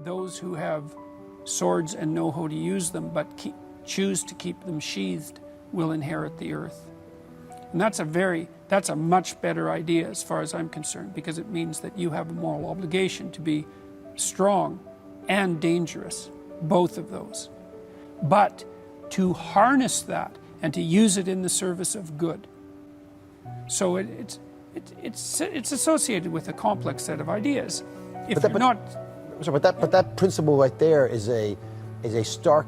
those who have swords and know how to use them, but choose to keep them sheathed, will inherit the earth. And that's a much better idea as far as I'm concerned, because it means that you have a moral obligation to be strong and dangerous, both of those. But to harness that and to use it in the service of good. So it's associated with a complex set of ideas. But that principle right there is a stark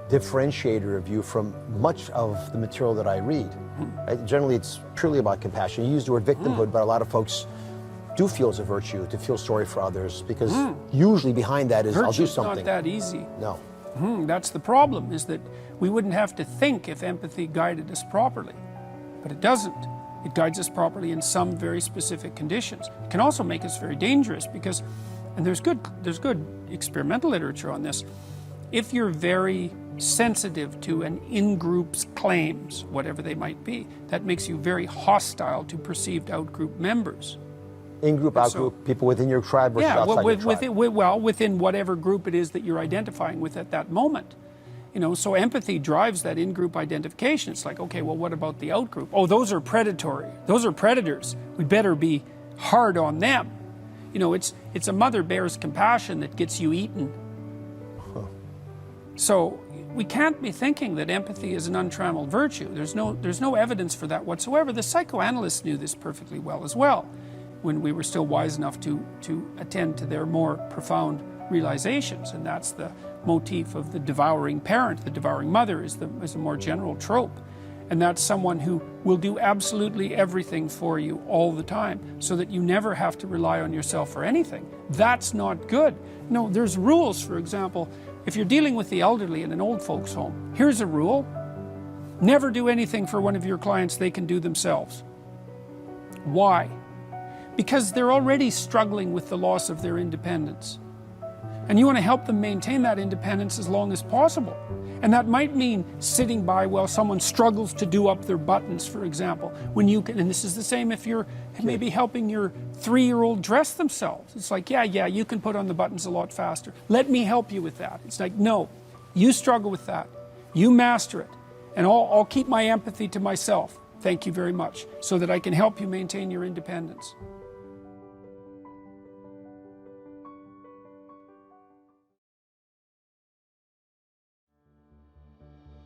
differentiator of you from much of the material that I read. Right? Generally, it's purely about compassion. You use the word victimhood, but a lot of folks do feel it's a virtue to feel sorry for others, because usually behind that is, I'll do something. It's not that easy. No. That's the problem, is that we wouldn't have to think if empathy guided us properly. But it doesn't. It guides us properly in some very specific conditions. It can also make us very dangerous because, and there's good experimental literature on this, if you're very sensitive to an in-group's claims, whatever they might be, that makes you very hostile to perceived out-group members. In-group, out-group, people within your tribe versus outside your tribe. Within whatever group it is that you're identifying with at that moment. You know, so empathy drives that in-group identification. It's like, okay, well, what about the out-group? Oh, those are predatory. Those are predators. We better be hard on them. You know, it's a mother bear's compassion that gets you eaten. So we can't be thinking that empathy is an untrammeled virtue. There's no evidence for that whatsoever. The psychoanalysts knew this perfectly well as well, when we were still wise enough to attend to their more profound realizations. And that's the motif of the devouring parent. The devouring mother is a more general trope. And that's someone who will do absolutely everything for you all the time, so that you never have to rely on yourself for anything. That's not good. No, there's rules. For example, if you're dealing with the elderly in an old folks home, here's a rule: never do anything for one of your clients they can do themselves. Why? Because they're already struggling with the loss of their independence. And you want to help them maintain that independence as long as possible. And that might mean sitting by while someone struggles to do up their buttons, for example. When you can, and this is the same if you're maybe helping your 3-year-old dress themselves. It's like, yeah, you can put on the buttons a lot faster. Let me help you with that. It's like, no, you struggle with that. You master it. And I'll keep my empathy to myself. Thank you very much. So that I can help you maintain your independence.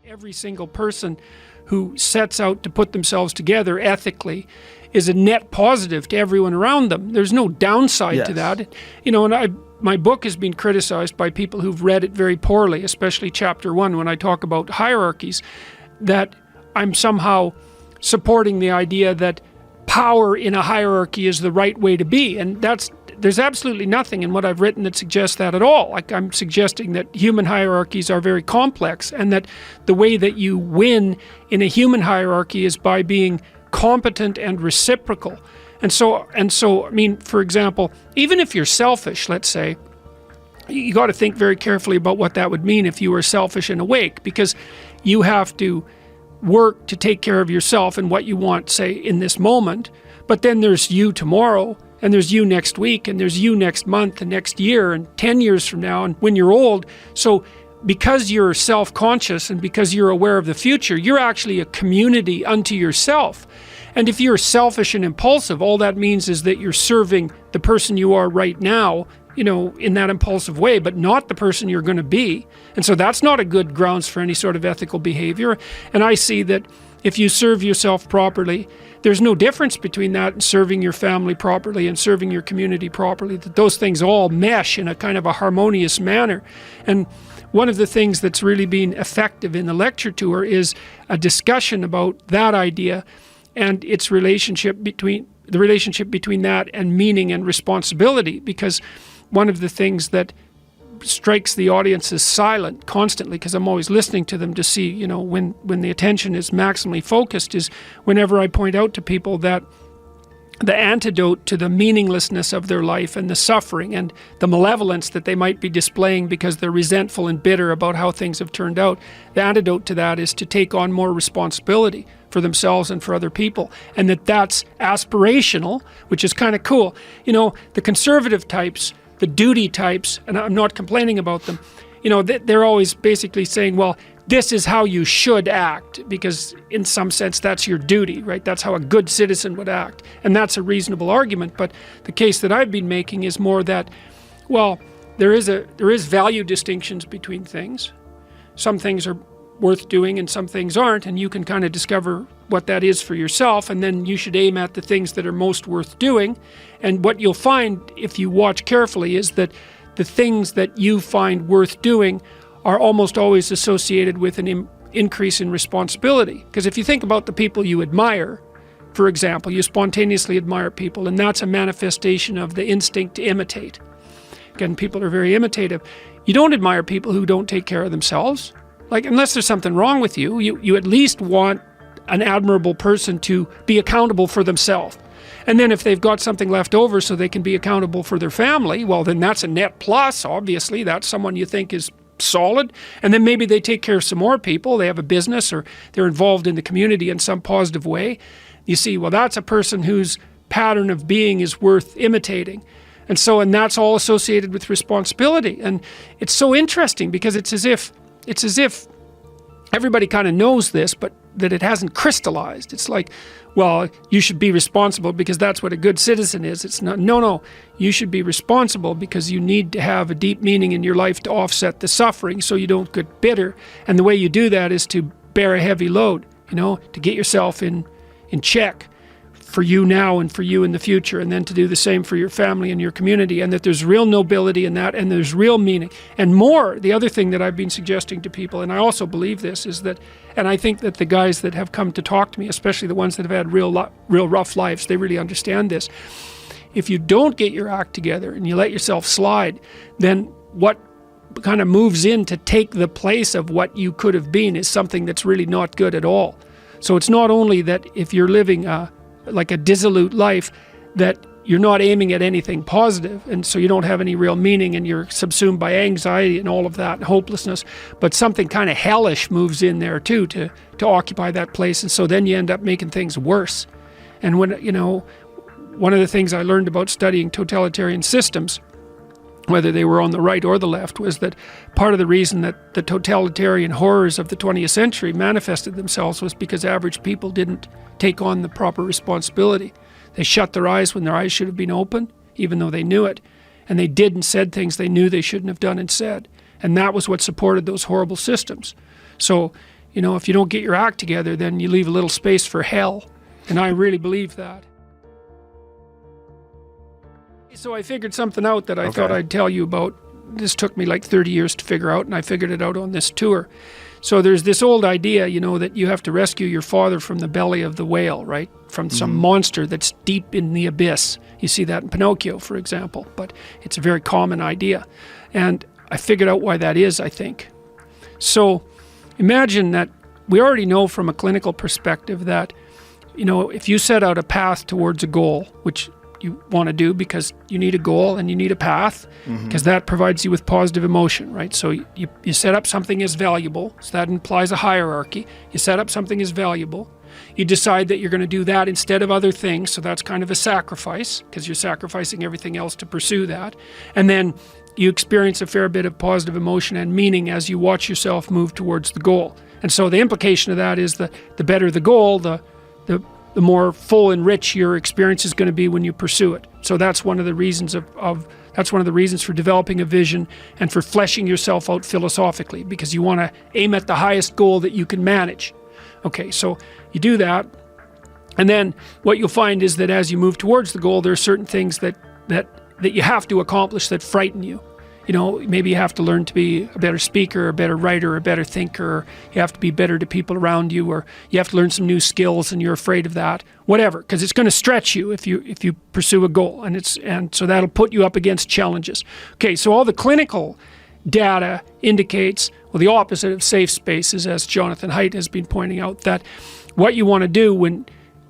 Every single person who sets out to put themselves together ethically is a net positive to everyone around them. There's no downside to that. You know, and my book has been criticized by people who've read it very poorly, especially chapter 1, when I talk about hierarchies, that I'm somehow supporting the idea that power in a hierarchy is the right way to be. And there's absolutely nothing in what I've written that suggests that at all. Like, I'm suggesting that human hierarchies are very complex, and that the way that you win in a human hierarchy is by being competent and reciprocal. And so, I mean, for example, even if you're selfish, let's say, you got to think very carefully about what that would mean if you were selfish and awake, because you have to work to take care of yourself and what you want, say, in this moment. But then there's you tomorrow, and there's you next week, and there's you next month, and next year, and 10 years from now, and when you're old. So because you're self-conscious and because you're aware of the future, you're actually a community unto yourself. And if you're selfish and impulsive, all that means is that you're serving the person you are right now, you know, in that impulsive way, but not the person you're going to be. And so that's not a good grounds for any sort of ethical behavior. And I see that if you serve yourself properly, there's no difference between that and serving your family properly and serving your community properly, that those things all mesh in a kind of a harmonious manner. And one of the things that's really been effective in the lecture tour is a discussion about that idea and its relationship between that and meaning and responsibility, because one of the things that strikes the audience as silent constantly, because I'm always listening to them to see, you know, when the attention is maximally focused, is whenever I point out to people that the antidote to the meaninglessness of their life and the suffering and the malevolence that they might be displaying because they're resentful and bitter about how things have turned out, the antidote to that is to take on more responsibility for themselves and for other people, and that's aspirational, which is kind of cool. You know, the conservative types the duty types, and I'm not complaining about them, you know, they're always basically saying, well, this is how you should act, because in some sense that's your duty, right? That's how a good citizen would act. And that's a reasonable argument. But the case that I've been making is more that, well, there is value distinctions between things. Some things are worth doing and some things aren't, and you can kind of discover what that is for yourself, and then you should aim at the things that are most worth doing. And what you'll find if you watch carefully is that the things that you find worth doing are almost always associated with an increase in responsibility. Because if you think about the people you admire, for example, you spontaneously admire people, and that's a manifestation of the instinct to imitate. Again, people are very imitative. You don't admire people who don't take care of themselves. Like, unless there's something wrong with you, you at least want an admirable person to be accountable for themselves. And then if they've got something left over so they can be accountable for their family, well, then that's a net plus, obviously. That's someone you think is solid. And then maybe they take care of some more people. They have a business, or they're involved in the community in some positive way. You see, well, that's a person whose pattern of being is worth imitating. And that's all associated with responsibility. And it's so interesting because it's as if everybody kind of knows this, but that it hasn't crystallized. It's like, well, you should be responsible because that's what a good citizen is. It's not, no, you should be responsible because you need to have a deep meaning in your life to offset the suffering so you don't get bitter. And the way you do that is to bear a heavy load, to get yourself in check for you now and for you in the future, and then to do the same for your family and your community, and that there's real nobility in that, and there's real meaning. And more, the other thing that I've been suggesting to people, and I also believe this, is that, and I think that the guys that have come to talk to me, especially the ones that have had real rough lives, they really understand this. If you don't get your act together and you let yourself slide, then what kind of moves in to take the place of what you could have been is something that's really not good at all. So it's not only that if you're living like a dissolute life, that you're not aiming at anything positive, and so you don't have any real meaning, and you're subsumed by anxiety and all of that and hopelessness, but something kind of hellish moves in there too to occupy that place, and so then you end up making things worse. And when, one of the things I learned about studying totalitarian systems, whether they were on the right or the left, was that part of the reason that the totalitarian horrors of the 20th century manifested themselves was because average people didn't take on the proper responsibility. They shut their eyes when their eyes should have been open, even though they knew it. And they did and said things they knew they shouldn't have done and said. And that was what supported those horrible systems. So, if you don't get your act together, then you leave a little space for hell. And I really believe that. So I figured something out that I thought I'd tell you about. This took me like 30 years to figure out, and I figured it out on this tour. So there's this old idea, that you have to rescue your father from the belly of the whale, right? From some monster that's deep in the abyss. You see that in Pinocchio, for example, but it's a very common idea. And I figured out why that is, I think. So imagine that we already know from a clinical perspective that, if you set out a path towards a goal, which you want to do because you need a goal and you need a path, because that provides you with positive emotion, right? So you set up something as valuable, so that implies a hierarchy. You set up something as valuable. You decide that you're going to do that instead of other things, so that's kind of a sacrifice, because you're sacrificing everything else to pursue that. And then you experience a fair bit of positive emotion and meaning as you watch yourself move towards the goal. And so the implication of that is that the better the goal, the more full and rich your experience is going to be when you pursue it. So that's one of the reasons that's one of the reasons for developing a vision and for fleshing yourself out philosophically, because you want to aim at the highest goal that you can manage. Okay, so you do that, and then what you'll find is that as you move towards the goal, there are certain things that you have to accomplish that frighten you. Maybe you have to learn to be a better speaker, a better writer, a better thinker. You have to be better to people around you, or you have to learn some new skills and you're afraid of that. Whatever, because it's going to stretch you if you pursue a goal, and so that'll put you up against challenges. Okay, so all the clinical data indicates, well, the opposite of safe spaces, as Jonathan Haidt has been pointing out, that what you want to do when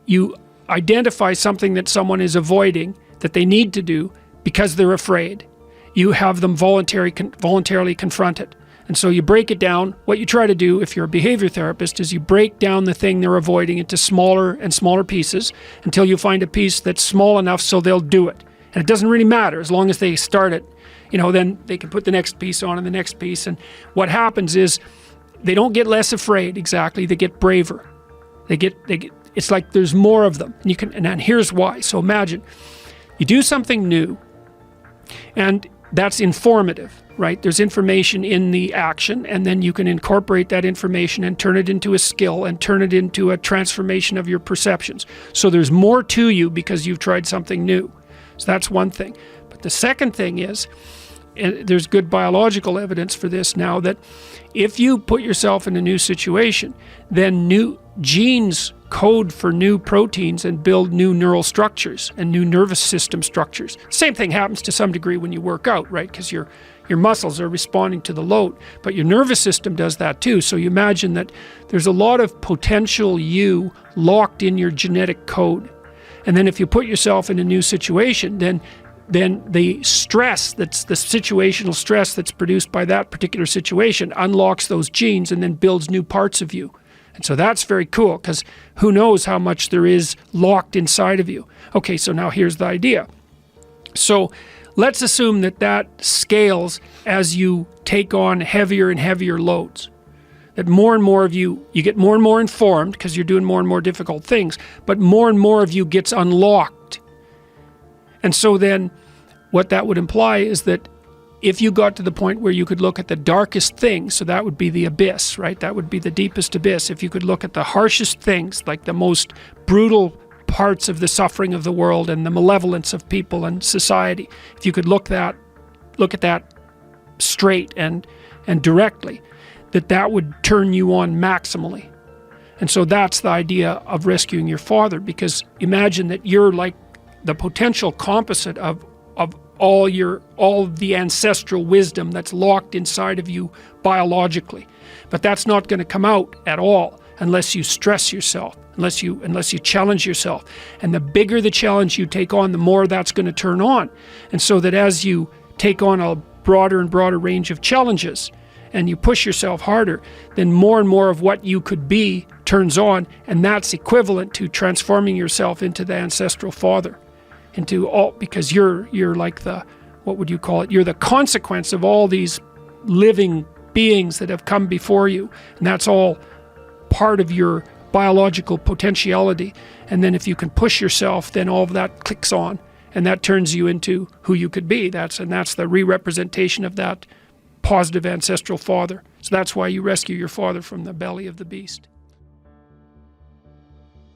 you identify something that someone is avoiding that they need to do because they're afraid, you have them voluntarily confront it. And so you break it down. What you try to do, if you're a behavior therapist, is you break down the thing they're avoiding into smaller and smaller pieces until you find a piece that's small enough so they'll do it. And it doesn't really matter as long as they start it, then they can put the next piece on and the next piece. And what happens is they don't get less afraid exactly, they get braver. It's like there's more of them. And here's why. So imagine you do something new, and that's informative, right? There's information in the action, and then you can incorporate that information and turn it into a skill and turn it into a transformation of your perceptions. So there's more to you because you've tried something new. So that's one thing. But the second thing is, and there's good biological evidence for this now, that if you put yourself in a new situation, then new genes code for new proteins and build new neural structures and new nervous system structures. Same thing happens to some degree when you work out, right? Because your muscles are responding to the load, but your nervous system does that too. So you imagine that there's a lot of potential you locked in your genetic code. And then if you put yourself in a new situation, then the stress, that's the situational stress that's produced by that particular situation, unlocks those genes and then builds new parts of you. And so that's very cool, because who knows how much there is locked inside of you. Okay, so now here's the idea. So let's assume that scales as you take on heavier and heavier loads. That more and more of you get more and more informed because you're doing more and more difficult things, but more and more of you gets unlocked. And so then what that would imply is that if you got to the point where you could look at the darkest things, so that would be the abyss, right? That would be the deepest abyss. If you could look at the harshest things, like the most brutal parts of the suffering of the world and the malevolence of people and society, if you could look at that straight and directly, that would turn you on maximally. And so that's the idea of rescuing your father, because imagine that you're like the potential composite of all the ancestral wisdom that's locked inside of you biologically. But that's not going to come out at all unless you stress yourself, unless you challenge yourself. And the bigger the challenge you take on, the more that's going to turn on. And so that as you take on a broader and broader range of challenges and you push yourself harder, then more and more of what you could be turns on, and that's equivalent to transforming yourself into the ancestral father. Because you're like what would you call it? You're the consequence of all these living beings that have come before you. And that's all part of your biological potentiality. And then if you can push yourself, then all of that clicks on, and that turns you into who you could be. That's the re-representation of that positive ancestral father. So that's why you rescue your father from the belly of the beast.